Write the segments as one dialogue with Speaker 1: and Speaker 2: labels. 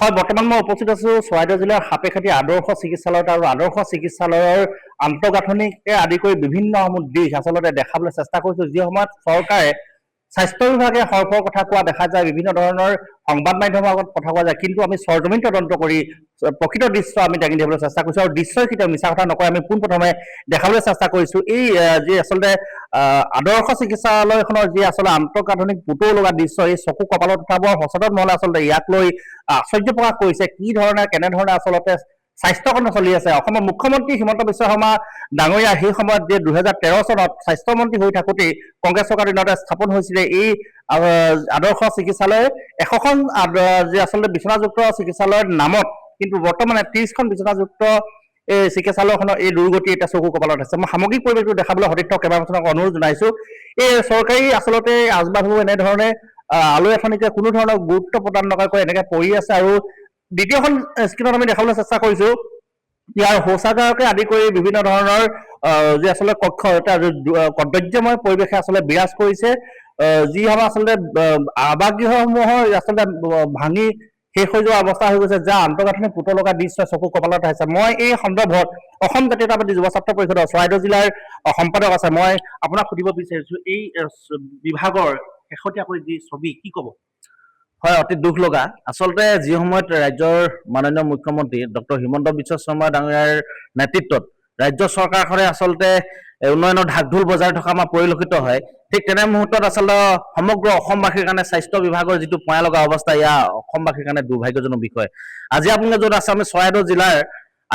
Speaker 1: হয়, বৰ্তমান মই উপস্থিত আছো চৰাইদেউ জিলাৰ সাপেখাতী আদৰ্শ চিকিৎসালয়ত আৰু আদৰ্শ চিকিৎসালয়ৰ আন্তঃগাঁথনিকে আদি কৰি বিভিন্নসমূহ দিশ আচলতে দেখাবলৈ চেষ্টা কৰিছো। যি সময়ত চৰকাৰে স্বাস্থ্য বিভাগে সৰফৰ কথা কোৱা দেখা যায়, বিভিন্ন ধৰণৰ সংবাদ মাধ্যমৰ আগত কথা কোৱা যায়, কিন্তু আমি সৰজমিন তদন্ত কৰি প্ৰকৃত দৃশ্য আমি দাঙি ধৰিবলৈ চেষ্টা কৰিছো আৰু দৃশ্যই কেতিয়াও মিছা কথা নকয়। আমি পোনপ্ৰথমে দেখাবলৈ চেষ্টা কৰিছো এই যি আচলতে আদৰ্শ চিকিৎসালয়খনৰ যি আচলতে আন্তঃগাঁথনিক পুতৌ লগা দৃশ্য, এই চকু কপালত উঠাব সচেতন মহলে আচলতে ইয়াক লৈ আশ্চৰ্য প্ৰকাশ কৰিছে। কি ধৰণে কেনেধৰণে আচলতে স্বাস্থ্যখণ্ড চলি আছে। অসমৰ মুখ্যমন্ত্ৰী হিমন্ত বিশ্ব শৰ্মা ডাঙৰীয়া সেই সময়ত যে 2013 চনত স্বাস্থ্যমন্ত্ৰী হৈ থাকোঁতেই কংগ্ৰেছ চৰকাৰৰ দিনতে স্থাপন হৈছিলে এই আদৰ্শ চিকিৎসালয়। 100খন যি আচলতে বিচনাযুক্ত চিকিৎসালয়ৰ নামত কিন্তু বৰ্তমানে 30খন বিচনাযুক্ত এই চিকিৎসালয়খনৰ এই দুৰ্গতি এতিয়া চকু কপালত আছে। মই সামগ্ৰিক পৰিৱেশটো দেখাবলৈ সতীৰ্থ কেইবাজনক অনুৰোধ জনাইছো। এই চৰকাৰী আচলতে আচবাববোৰ এনেধৰণে আলু এখনিকে কোনো ধৰণৰ গুৰুত্ব প্ৰদান নকৰাকৈ এনেকে পৰি আছে। আৰু দ্বিতীয়খন স্ক্ৰীণত আমি দেখাবলৈ চেষ্টা কৰিছো ইয়াৰ শৌচাগাৰকে আদি কৰি বিভিন্ন ধৰণৰ যি আচলতে কক্ষ এটা কদৰ্যময় পৰিৱেশে আচলতে বিৰাজ কৰিছে। যিসমূহ আচলতে আৱাসগৃহসমূহৰ আচলতে ভাঙি শেষ হৈ যোৱা অৱস্থা হৈ গৈছে, যাৰ আন্তঃগাঁথনি পুতৌ লগা দৃশ্য চকু কপালত আহিছে। মই এই সন্দৰ্ভত অসম জাতীয়তাবাদী যুৱ ছাত্ৰ পৰিষদৰ চৰাইদেউ জিলাৰ সম্পাদক আছে, মই আপোনাক সুধিব বিচাৰিছো এই বিভাগৰ শেহতীয়াকৈ যি ছবি কি ক'ব?
Speaker 2: হয়, অতি দুখ লগা। আচলতে যি সময়ত ৰাজ্যৰ মাননীয় মুখ্যমন্ত্ৰী ডক্টৰ হিমন্ত বিশ্ব শৰ্মা ডাঙৰীয়াৰ নেতৃত্বত ৰাজ্য চৰকাৰখনে আচলতে উন্নয়নৰ ঢাক ঢোল বজাই থকা আমাৰ পৰিলক্ষিত হয়, ঠিক তেনে মুহূৰ্তত আচলতে সমগ্ৰ অসমবাসীৰ কাৰণে স্বাস্থ্য বিভাগৰ যিটো পয়া লগা অৱস্থা, এয়া অসমবাসীৰ কাৰণে দুৰ্ভাগ্যজনক বিষয়। আজি আপোনালোকে য'ত আছে, আমি চৰাইদেউ জিলাৰ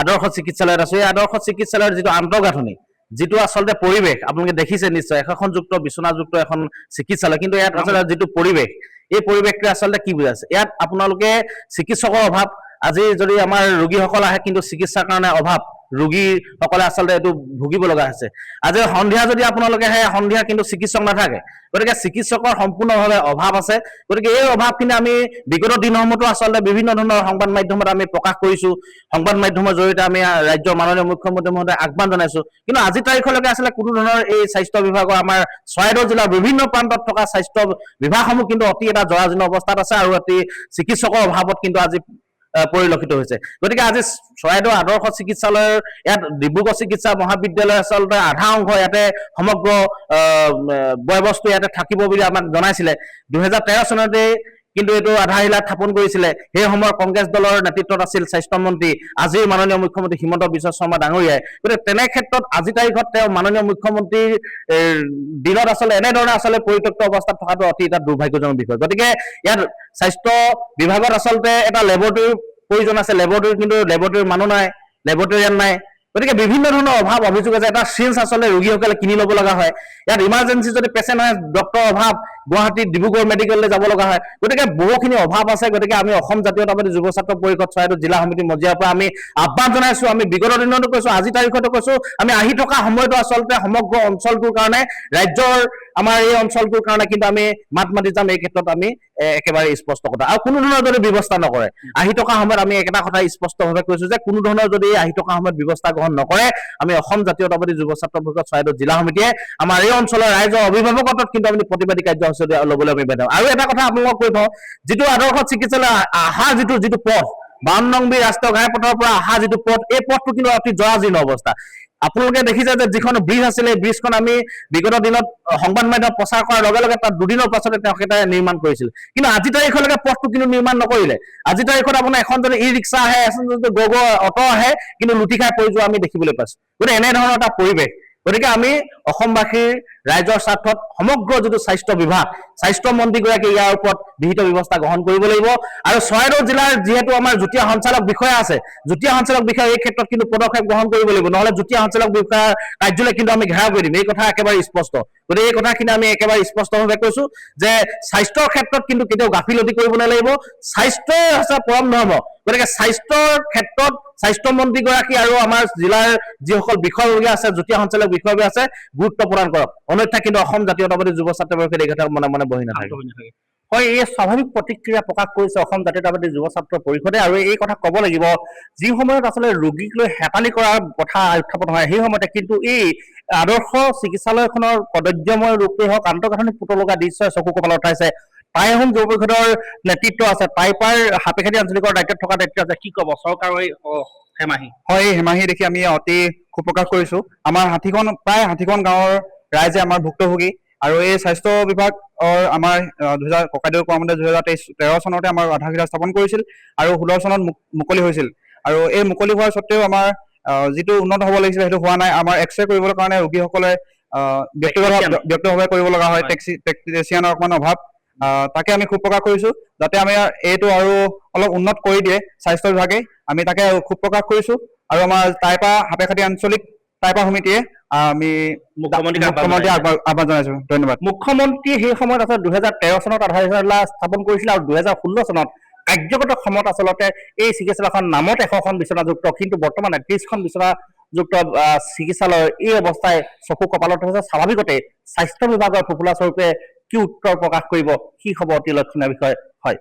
Speaker 2: আদৰ্শ চিকিৎসালয়ত আছো। এই আদৰ্শ চিকিৎসালয়ৰ যিটো আন্তঃগাঁথনি, যিটো আচলতে পৰিৱেশ আপোনালোকে দেখিছে নিশ্চয়, 100খনযুক্ত বিচনাযুক্ত এখন চিকিৎসালয়, কিন্তু ইয়াত আচলতে যিটো পৰিৱেশ, এই পৰিৱেশটোৱে আচলতে কি বুজাইছে? ইয়াত আপোনালোকে চিকিৎসকৰ অভাৱ। আজি যদি আমাৰ ৰোগীসকল আহে কিন্তু চিকিৎসাৰ কাৰণে অভাৱ, ৰোগীসকলে আচলতে এইটো ভুগিব লগা হৈছে। আজি সন্ধিয়া যদি আপোনালোকে আহে, সন্ধিয়া কিন্তু চিকিৎসক নাথাকে, গতিকে চিকিৎসকৰ সম্পূৰ্ণভাৱে অভাৱ আছে। গতিকে এই অভাৱখিনি আমি বিগত দিনসমূহতো আচলতে বিভিন্ন ধৰণৰ সংবাদ মাধ্যমত আমি প্ৰকাশ কৰিছো, সংবাদ মাধ্যমৰ জৰিয়তে আমি ৰাজ্যৰ মাননীয় মুখ্যমন্ত্ৰী মহোদয় আহ্বান জনাইছো, কিন্তু আজি তাৰিখলৈকে আচলতে কোনো ধৰণৰ এই স্বাস্থ্য বিভাগৰ আমাৰ চৰাইদেউ জিলাৰ বিভিন্ন প্ৰান্তত থকা স্বাস্থ্য বিভাগসমূহ কিন্তু অতি এটা জৰাজীৰ্ণ অৱস্থাত আছে আৰু অতি চিকিৎসকৰ অভাৱত কিন্তু আজি পৰিলক্ষিত হৈছে। গতিকে আজি চৰাইদেউ আদৰ্শ চিকিৎসালয়ৰ ইয়াত ডিব্ৰুগড় চিকিৎসা মহাবিদ্যালয় আচলতে আধা অংশ ইয়াতে সমগ্ৰ বয়বস্তু ইয়াতে থাকিব বুলি আমাক জনাইছিলে। 2013 চনতে কিন্তু এইটো আধাৰশিলা স্থাপন কৰিছিলে। সেই সময়ৰ কংগ্ৰেছ দলৰ নেতৃত্বত আছিল স্বাস্থ্যমন্ত্ৰী আজিৰ মাননীয় মুখ্যমন্ত্ৰী হিমন্ত বিশ্ব শৰ্মা ডাঙৰীয়াই। গতিকে তেনে ক্ষেত্ৰত আজি তাৰিখত তেওঁ মাননীয় মুখ্যমন্ত্ৰীৰ দিনত আচলতে এনেধৰণে আচলতে পৰিত্যক্ত অৱস্থাত থকাটো অতি এটা দুৰ্ভাগ্যজনক বিষয়। গতিকে ইয়াত স্বাস্থ্য বিভাগত আচলতে এটা লেবৰেটৰীৰ প্ৰয়োজন আছে, লেবৰেটৰী কিন্তু লেবৰেটৰীৰ মানুহ নাই, লেবৰেটৰীয়ান নাই। গতিকে বিভিন্ন ধৰণৰ অভাৱ অভিযোগ আছে। এটা চিৰিঞ্জ আচলতে ৰোগীসকলে কিনি ল'ব লগা হয়। ইয়াত ইমাৰ্জেঞ্চি যদি পেচেণ্ট হয়, ডক্টৰ অভাৱ, গুৱাহাটীত ডিব্ৰুগড় মেডিকেললৈ যাব লগা হয়। গতিকে বহুখিনি অভাৱ আছে। গতিকে আমি অসম জাতীয়তাবাদী যুৱ ছাত্ৰ পৰিষদ চৰাইদেউ জিলা সমিতি মজিয়াৰ পৰা আমি আহ্বান জনাইছো। আমি বিগত দিনতো কৈছো, আজি তাৰিখতো কৈছো, আমি আহি থকা সময়তো আচলতে সমগ্ৰ অঞ্চলটোৰ কাৰণে, ৰাজ্যৰ আমাৰ এই অঞ্চলটোৰ কাৰণে কিন্তু আমি মাত মাতি যাম। এই ক্ষেত্ৰত আমি একেবাৰে স্পষ্ট কথা, আৰু কোনো ধৰণৰ যদি ব্যৱস্থা নকৰে, আহি থকা সময়ত আমি একেটা কথা স্পষ্টভাৱে কৈছো যে কোনো ধৰণৰ যদি আহি থকা সময়ত ব্যৱস্থা গ্ৰহণ নকৰে, আমি অসম জাতীয়তাবাদী যুৱ ছাত্ৰ পৰিষদ চৰাইদেউ জিলা সমিতিয়ে আমাৰ এই অঞ্চলৰ ৰাইজৰ অভিভাৱকত্বত কিন্তু আমি প্ৰতিবাদী কাৰ্যসূচী ল'বলৈ আমি বাধ্য। আৰু এটা কথা আপোনালোকক কৈ থওঁ, যিটো আদৰ্শ চিকিৎসালয় অহা যিটো পথ, 52 নং বি ৰাষ্ট্ৰীয় ঘাইপথৰ পৰা অহা যিটো পথ, এই পথটো কিন্তু অতি জৰাজীৰ্ণ অৱস্থা। আপোনালোকে দেখিছে যে যিখন ব্ৰিজ আছিলে, এই ব্ৰিজখন আমি বিগত দিনত সংবাদ মাধ্যমত প্ৰচাৰ কৰাৰ লগে লগে তাত দুদিনৰ পাছতে তেখেতে নিৰ্মাণ কৰিছিল, কিন্তু আজি তাৰিখলৈকে পথটো কিন্তু নিৰ্মাণ নকৰিলে। আজি তাৰিখত আপোনাৰ এখন যদি ই ৰিক্সা আহে, এখন যদি গগ অটো আহে, কিন্তু লুটি খাই পৰি যোৱা আমি দেখিবলৈ পাইছো। গতিকে এনেধৰণৰ এটা পৰিৱেশ। গতিকে আমি অসমবাসীৰ ৰাইজৰ স্বাৰ্থত সমগ্ৰ যিটো স্বাস্থ্য বিভাগ, স্বাস্থ্যমন্ত্ৰীগৰাকীয়ে ইয়াৰ ওপৰত বিহিত ব্যৱস্থা গ্ৰহণ কৰিব লাগিব। আৰু চৰাইদেউ জিলাৰ যিহেতু আমাৰ যুটীয়া সঞ্চালক বিষয়া আছে, যুটীয়া সঞ্চালক বিষয়া এই ক্ষেত্ৰত কিন্তু পদক্ষেপ গ্ৰহণ কৰিব লাগিব, নহলে যুটীয়া সঞ্চালক বিষয়াৰ কাৰ্যালয় কিন্তু আমি ঘেৰাও কৰি দিম। এই কথা একেবাৰে স্পষ্ট। গতিকে এই কথাখিনি আমি একেবাৰে স্পষ্টভাৱে কৈছো যে স্বাস্থ্যৰ ক্ষেত্ৰত কিন্তু কেতিয়াও গাফিলতি কৰিব নালাগিব। স্বাস্থ্যই হৈছে পৰম ধৰ্ম। গতিকে স্বাস্থ্যৰ ক্ষেত্ৰত স্বাস্থ্যমন্ত্ৰীগৰাকী আৰু আমাৰ জিলাৰ যিসকল বিষয়ববীয়া আছে, যুটীয়া সঞ্চালক বিষয়ববীয়া আছে, গুৰুত্ব প্ৰদান কৰক। অন্যথা কিন্তু অসম জাতীয়তাবাদী যুৱ ছাত্ৰ পৰিষদে এই কথা মনে মনে বহি নাথাকে।
Speaker 1: হয়, এই স্বাভাৱিক প্ৰতিক্ৰিয়া প্ৰকাশ কৰিছে অসম জাতীয়তাবাদী যুৱ ছাত্ৰ পৰিষদে। আৰু এই কথা ক'ব লাগিব, যি সময়ত আচলতে ৰোগীক লৈ হেতালি কৰাৰ কথা উত্থাপন হয়, সেই সময়তে কিন্তু এই আদৰ্শ চিকিৎসালয়খনৰ কদৰ্যময় ৰূপেই হওক, আন্তঃগাঁথনি পুতৌ লগা দৃশ্যই চকু কপালত উঠাইছে। টাই আহোম যুৱ পৰিষদৰ নেতৃত্ব আছে, টাইপাৰ সাপেখাতী আঞ্চলিকৰ দায়িত্বত থকা দায়িত্ব আছে, কি ক'ব চৰকাৰৰ এই হেমাহি?
Speaker 3: হয়, এই হেমাহি দেখি আমি অতি সুখ প্ৰকাশ কৰিছো। আমাৰ প্ৰায় 60খন গাঁৱৰ ৰাইজে আমাৰ ভুক্তভোগী, আৰু এই স্বাস্থ্য বিভাগৰ আমাৰ ককাইদেউ কোৱা মতে 2013 চনতে আমাৰ আধাৰশিলা স্থাপন কৰিছিল আৰু 16 চনত মুকলি হৈছিল। আৰু এই মুকলি হোৱাৰ স্বত্তেও আমাৰ যিটো উন্নত হ'ব লাগিছিলে সেইটো হোৱা নাই। আমাৰ এক্সৰে কৰিবলৈ কাৰণে ৰোগীসকলে ব্যক্তিগতভাৱে কৰিব লগা হয়, টেকনিচিয়ানৰ অকণমান অভাৱ। তাকে আমি খুব প্ৰকাশ কৰিছো, যাতে আমি এইটো আৰু অলপ উন্নত কৰি দিয়ে স্বাস্থ্য বিভাগে, আমি তাকে খুব প্ৰকাশ কৰিছো। আৰু আমাৰ টাইপা সাপেখাতী আঞ্চলিক টাইপা সমিতিয়ে আমি মুখ্যমন্ত্ৰীক আহ্বান জনাইছো। ধন্যবাদ।
Speaker 1: মুখ্যমন্ত্ৰীয়ে সেই সময়ত আচলতে 2013 চনত আধাৰশিলা স্থাপন কৰিছিল আৰু 2016 চনত কাৰ্যগত সময়ত আচলতে এই চিকিৎসালয়খন নামত 100খন বিচনাযুক্ত, কিন্তু বৰ্তমান 31খন বিচনাযুক্ত চিকিৎসালয়ৰ এই অৱস্থাই চকু কপালত হৈছে। স্বাভাৱিকতে স্বাস্থ্য বিভাগৰ ফোঁপোলা স্বৰূপে কি উত্তৰ প্ৰকাশ কৰিব, কি হ'ব অতি লক্ষণীয় বিষয়। হয়।